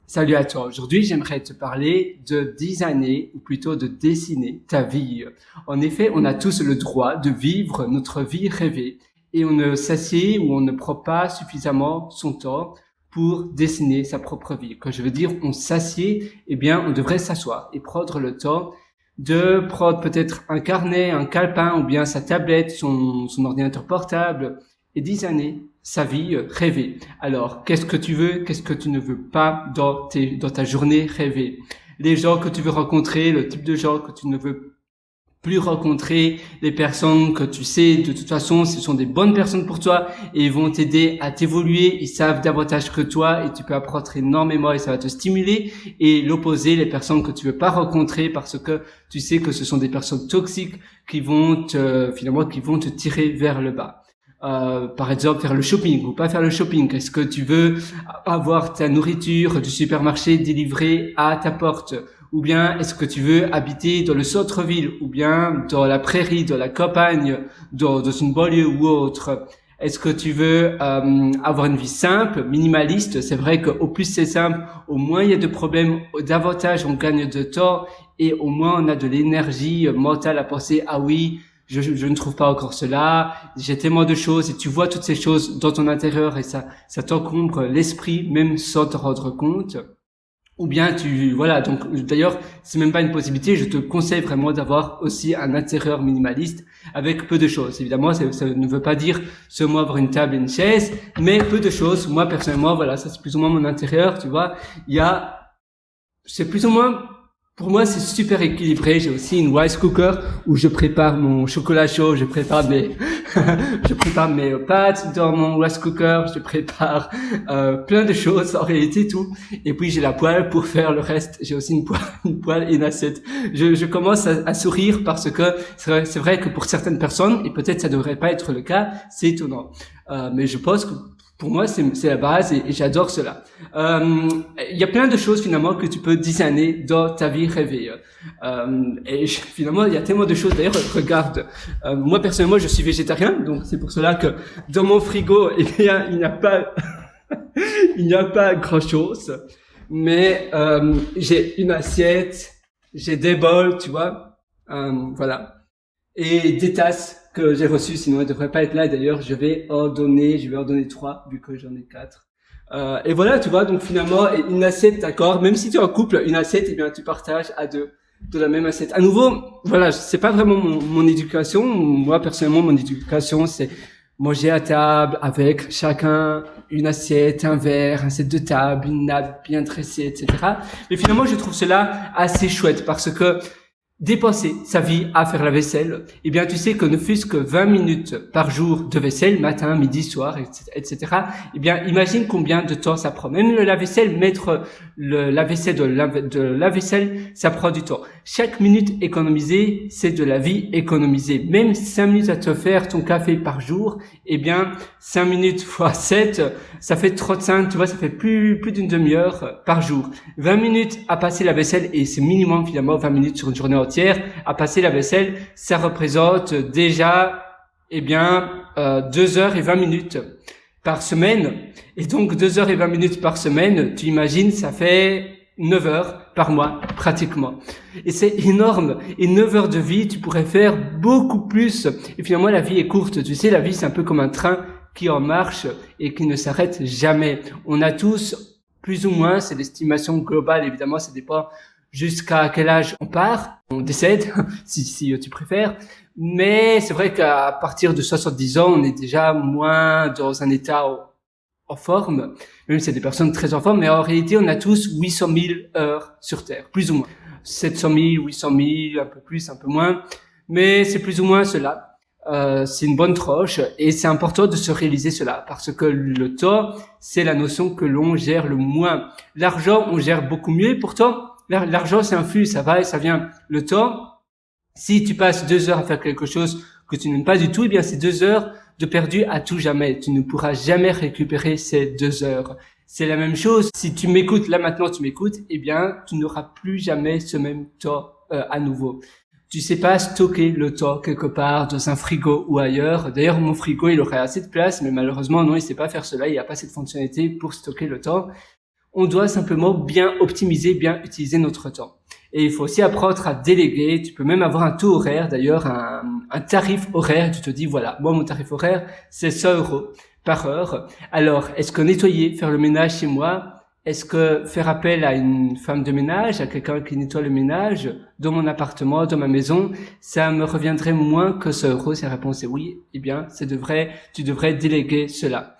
Salut à toi. Aujourd'hui, j'aimerais te parler de designer, ou plutôt de dessiner ta vie. En effet, on a tous le droit de vivre notre vie rêvée et on ne s'assied ou on ne prend pas suffisamment son temps pour dessiner sa propre vie. Quand je veux dire on s'assied, eh bien, on devrait s'asseoir et prendre le temps de prendre peut-être un carnet, un calepin ou bien sa tablette, son ordinateur portable et designer sa vie rêvée. Alors, qu'est-ce que tu veux, qu'est-ce que tu ne veux pas dans ta journée rêvée? Les gens que tu veux rencontrer, le type de gens que tu ne veux plus rencontrer, les personnes que tu sais de toute façon ce sont des bonnes personnes pour toi et ils vont t'aider à t'évoluer, ils savent davantage que toi et tu peux apprendre énormément et ça va te stimuler, et l'opposé, les personnes que tu veux pas rencontrer parce que tu sais que ce sont des personnes toxiques qui vont te tirer vers le bas. Par exemple, faire le shopping ou pas faire le shopping. Est-ce que tu veux avoir ta nourriture du supermarché délivrée à ta porte? Ou bien est-ce que tu veux habiter dans le centre-ville ou bien dans la prairie, dans la campagne, dans une banlieue ou autre? Est-ce que tu veux avoir une vie simple, minimaliste? C'est vrai qu'au plus c'est simple, au moins il y a de problèmes, davantage on gagne de temps et au moins on a de l'énergie mentale à penser, ah oui, je ne trouve pas encore cela, j'ai tellement de choses, et tu vois toutes ces choses dans ton intérieur et ça t'encombre l'esprit même sans te rendre compte. Ou bien donc d'ailleurs c'est même pas une possibilité, je te conseille vraiment d'avoir aussi un intérieur minimaliste avec peu de choses. Évidemment ça ne veut pas dire seulement avoir une table et une chaise, mais peu de choses. Moi personnellement voilà, ça c'est plus ou moins mon intérieur, tu vois. C'est plus ou moins, pour moi, c'est super équilibré. J'ai aussi une rice cooker où je prépare mon chocolat chaud, je prépare mes pâtes dans mon rice cooker, je prépare plein de choses en réalité tout. Et puis j'ai la poêle pour faire le reste. J'ai aussi une poêle et une assiette. Je commence à sourire parce que c'est vrai que pour certaines personnes, et peut-être ça devrait pas être le cas, c'est étonnant. Mais je pense que pour moi, c'est la base et j'adore cela. Il y a plein de choses finalement que tu peux designer dans ta vie rêvée. Finalement, il y a tellement de choses. D'ailleurs, regarde, moi personnellement, je suis végétarien, donc c'est pour cela que dans mon frigo, eh bien, il n'y a pas, il n'y a pas grand-chose. Mais j'ai une assiette, j'ai des bols, tu vois, voilà, et des tasses que j'ai reçues, sinon elles devraient pas être là. Et d'ailleurs, je vais en donner 3 vu que j'en ai 4. Et voilà, tu vois, donc finalement, une assiette, d'accord, même si tu es en couple, une assiette, eh bien, tu partages à deux de la même assiette. À nouveau, voilà, c'est pas vraiment mon éducation. Moi, personnellement, mon éducation, c'est manger à table avec chacun une assiette, un verre, un set de table, une nappe bien dressée, etc. Mais finalement, je trouve cela assez chouette parce que dépenser sa vie à faire la vaisselle, eh bien, tu sais que ne fût-ce que 20 minutes par jour de vaisselle, matin, midi, soir, etc., eh bien, imagine combien de temps ça prend. Même le lave-vaisselle, mettre le lave-vaisselle de lave-vaisselle, ça prend du temps. Chaque minute économisée, c'est de la vie économisée. Même 5 minutes à te faire ton café par jour, eh bien, 5 minutes fois 7, ça fait 35, tu vois, ça fait plus d'une demi-heure par jour. 20 minutes à passer la vaisselle, et c'est minimum finalement 20 minutes sur une journée entière à passer la vaisselle, ça représente déjà, 2 heures et 20 minutes par semaine. Et donc 2 heures et 20 minutes par semaine, tu imagines, ça fait 9 heures par mois, pratiquement. Et c'est énorme. Et 9 heures de vie, tu pourrais faire beaucoup plus. Et finalement, la vie est courte. Tu sais, la vie, c'est un peu comme un train qui en marche et qui ne s'arrête jamais. On a tous, plus ou moins, c'est l'estimation globale, évidemment, ça dépend jusqu'à quel âge on part, on décède, si tu préfères. Mais c'est vrai qu'à partir de 70 ans, on est déjà moins dans un état en forme, même si c'est des personnes très en forme, mais en réalité, on a tous 800 000 heures sur Terre, plus ou moins. 700 000, 800 000, un peu plus, un peu moins, mais c'est plus ou moins cela. C'est une bonne tranche et c'est important de se réaliser cela parce que le temps, c'est la notion que l'on gère le moins. L'argent, on gère beaucoup mieux, et pourtant, l'argent, c'est un flux, ça va et ça vient. Le temps, si tu passes 2 heures à faire quelque chose que tu n'aimes pas du tout, eh bien, c'est 2 heures de perdu à tout jamais. Tu ne pourras jamais récupérer ces 2 heures. C'est la même chose. Si tu m'écoutes, là maintenant tu m'écoutes, eh bien, tu n'auras plus jamais ce même temps à nouveau. Tu sais pas stocker le temps quelque part dans un frigo ou ailleurs. D'ailleurs, mon frigo, il aurait assez de place, mais malheureusement, non, il sait pas faire cela. Il n'y a pas cette fonctionnalité pour stocker le temps. On doit simplement bien optimiser, bien utiliser notre temps. Et il faut aussi apprendre à déléguer. Tu peux même avoir un taux horaire, d'ailleurs, un tarif horaire. Tu te dis, voilà, moi, mon tarif horaire, c'est 100 € par heure. Alors, est-ce que nettoyer, faire le ménage chez moi, est-ce que faire appel à une femme de ménage, à quelqu'un qui nettoie le ménage dans mon appartement, dans ma maison, ça me reviendrait moins que 100 €? Si la réponse est oui, eh bien, tu devrais déléguer cela.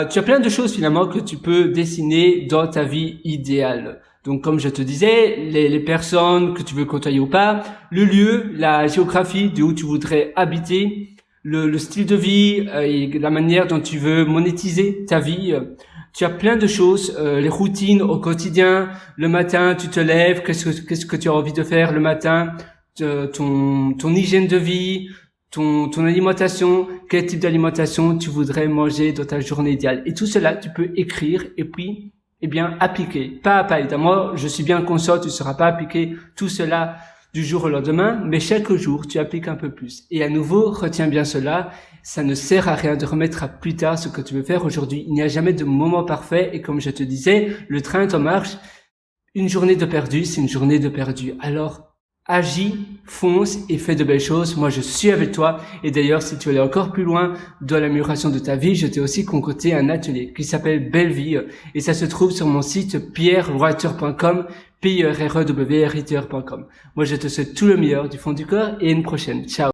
Tu as plein de choses finalement que tu peux dessiner dans ta vie idéale. Donc, comme je te disais, les personnes que tu veux côtoyer ou pas, le lieu, la géographie d'où tu voudrais habiter, le style de vie et la manière dont tu veux monétiser ta vie. Tu as plein de choses, les routines au quotidien. Le matin, tu te lèves, qu'est-ce que tu as envie de faire le matin, ton hygiène de vie, ton alimentation, quel type d'alimentation tu voudrais manger dans ta journée idéale. Et tout cela, tu peux écrire et puis, eh bien, appliquer. Pas à pas. Évidemment, je suis bien conscient, tu ne sauras pas appliquer tout cela du jour au lendemain, mais chaque jour, tu appliques un peu plus. Et à nouveau, retiens bien cela, ça ne sert à rien de remettre à plus tard ce que tu veux faire aujourd'hui. Il n'y a jamais de moment parfait et comme je te disais, le train est en marche. Une journée de perdu, c'est une journée de perdu. Alors, agis, fonce et fais de belles choses. Moi, je suis avec toi. Et d'ailleurs, si tu veux aller encore plus loin dans l'amélioration de ta vie, je t'ai aussi concocté un atelier qui s'appelle Belle Vie. Et ça se trouve sur mon site pierrewriter.com, pierrewriter.com. Moi, je te souhaite tout le meilleur du fond du cœur et à une prochaine. Ciao.